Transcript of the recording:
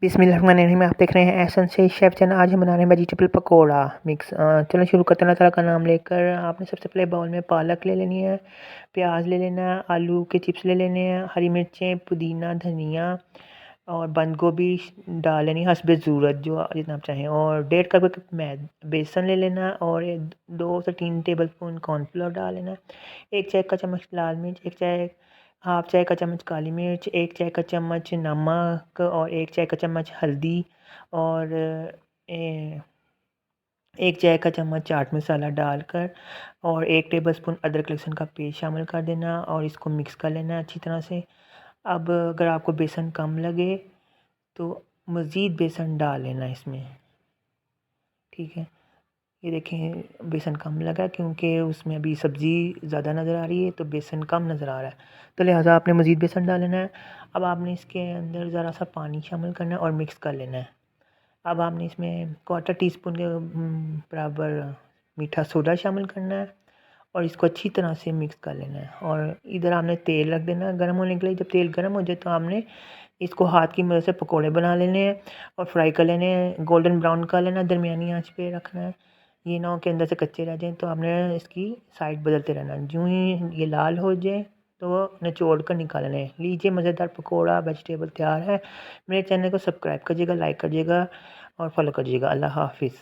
बिस्मिल्लाहिर्रहमानिर्रहीम। आप देख रहे हैं एहसन से शेफ़ चैनल। आज हम बना रहे हैं वेजिटेबल पकोड़ा मिक्स। चलो शुरू करते हैं अल्लाह ताला का नाम लेकर। आपने सबसे पहले बाउल में पालक ले लेनी है, प्याज ले लेना है, आलू के चिप्स ले लेने हैं, हरी मिर्चें, पुदीना, धनिया और बंद गोभी डाल लेनी है हस्बे ज़रूरत, जो जितना आप चाहें। और 1.5 कप बेसन ले लेना है और 2 से 3 टेबल स्पून कॉर्नफ्लोर डाल लेना है। 1 चाय का चम्मच लाल मिर्च, 1 चाय हाफ चाय का चम्मच काली मिर्च, 1 चाय का चम्मच नमक और 1 चाय का चम्मच हल्दी और 1 चाय का चम्मच चाट मसाला डालकर और 1 टेबलस्पून अदरक लहसुन का पेस्ट शामिल कर देना और इसको मिक्स कर लेना अच्छी तरह से। अब अगर आपको बेसन कम लगे तो मज़ीद बेसन डाल लेना इसमें, ठीक है। ये देखें बेसन कम लगा क्योंकि उसमें अभी सब्ज़ी ज़्यादा नज़र आ रही है, तो बेसन कम नज़र आ रहा है, तो लिहाजा आपने मज़ीद बेसन डाल लेना है। अब आपने इसके अंदर ज़रा सा पानी शामिल करना है और मिक्स कर लेना है। अब आपने इसमें 1/4 टीस्पून के बराबर मीठा सोडा शामिल करना है और इसको अच्छी तरह से मिक्स कर लेना है। और इधर आपने तेल रख देना है गर्म होने के लिए। जब तेल गर्म हो जाए तो आपने इसको हाथ की मदद से पकोड़े बना लेने हैं और फ्राई कर लेने हैं, गोल्डन ब्राउन कर लेना है, दरमियानी आंच पे रखना है। ये ना हो कि अंदर से कच्चे रह जाएँ, तो आपने इसकी साइड बदलते रहना है। यूँ ही ये लाल हो जाए तो निचोड़ कर निकाल लें। लीजिए मज़ेदार पकोड़ा वेजिटेबल तैयार है। मेरे चैनल को सब्सक्राइब करिएगा, लाइक करिएगा और फॉलो करिएगा। अल्लाह हाफ़िज़।